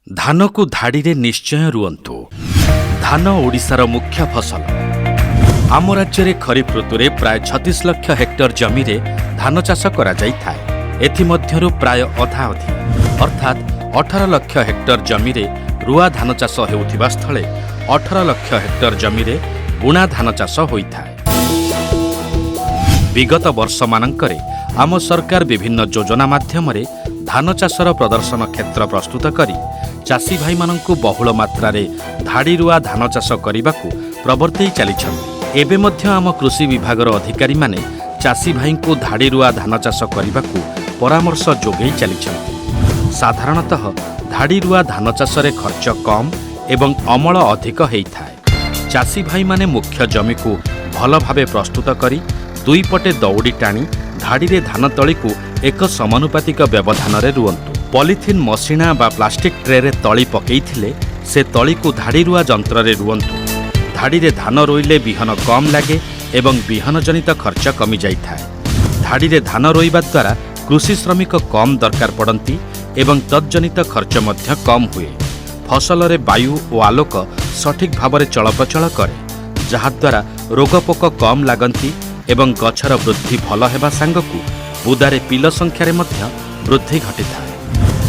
धानकु धाड़ीरे निश्चय रुअन्तु। धान ओडिशार मुख्य फसल। आम राज्य खरीफ ऋतुरे प्राय 36 लाख हेक्टर जमी रे धान चाष करा जाइथाय। एथिमध्यरु प्राय अधा अधि अर्थात 18 लाख हेक्टर जमी रे रुआ धान चाष हेउथिबा स्थळे 18 लाख हेक्टर जमी रे बुणा धान चाष होइथाय। विगत वर्ष मानंकरे आम सरकार विभिन्न योजना माध्यमरे धान चाषर प्रदर्शन क्षेत्र प्रस्तुत करी चाषी भाई मानंकु बहुल मात्रा रे धाड़ी रुआ धान चाष करने प्रवर्तई चली। एबे मध्य आम कृषि विभागर अधिकारी माने चाषी भाई को धाड़ी रुआ धान चाष करने परामर्श जोगई चली। साधारणतः धाड़ी रुआ धान चाष रे खर्च कम एवं अमल अधिक होइथाय। चाषी भाई माने मुख्य जमी को भल भावे प्रस्तुत करी दुई पटे दौड़ी टाणी धाड़ी रे धान तली को एक समानुपातिक व्यवधान रे रुअन्तु। पॉलिथिन मशीना बा प्लास्टिक ट्रे रे तली पकेइथिले से तली को धाड़ी रुआ यंत्र रे रुअन्तु। धाड़ी रे धान रोइले बिहन कम लागे एवं बिहन जनित खर्च कमी जाइथाय। धाड़ी रे धान रोइबा द्वारा कृषि श्रमिक कम दरकार पड़ती एवं तज्जनित खर्च मध्य कम हुए। फसल रे वायु और आलोक सठिक भाव चलप्रचल करे जहाद्वारा रोगपोक कम लागंती एवं गछर वृद्धि भल हेबा सांगकु बुदारे पिल संख्यारे मध्य वृद्धि घटिथाय।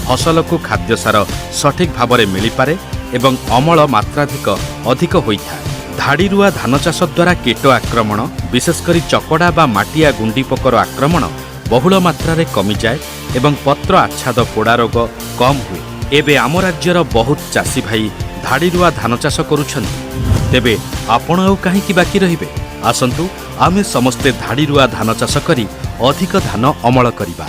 फसल को खाद्य सार सठिक भाव मिली पारे एवं अमल मात्राधिक अधिक होइथाय। धाड़ी रुआ धान चाष द्वारा कीट आक्रमण विशेषकर चकड़ा बा माटिया गुंडी पोकर आक्रमण बहुल मात्रा रे कमी जाए एवं पत्र आच्छाद पोड़ा रोग कम हुए। एबे आम राज्यर बहुत चाषी भाई धाड़ी रुआ धान चाष करुछन्ति। तेबे आपण आउ काहींकि बाकी रहिबे? आसंतु आमे समस्ते धाड़ी रुआ धान चाष करी अधिक धान अमल करिबा।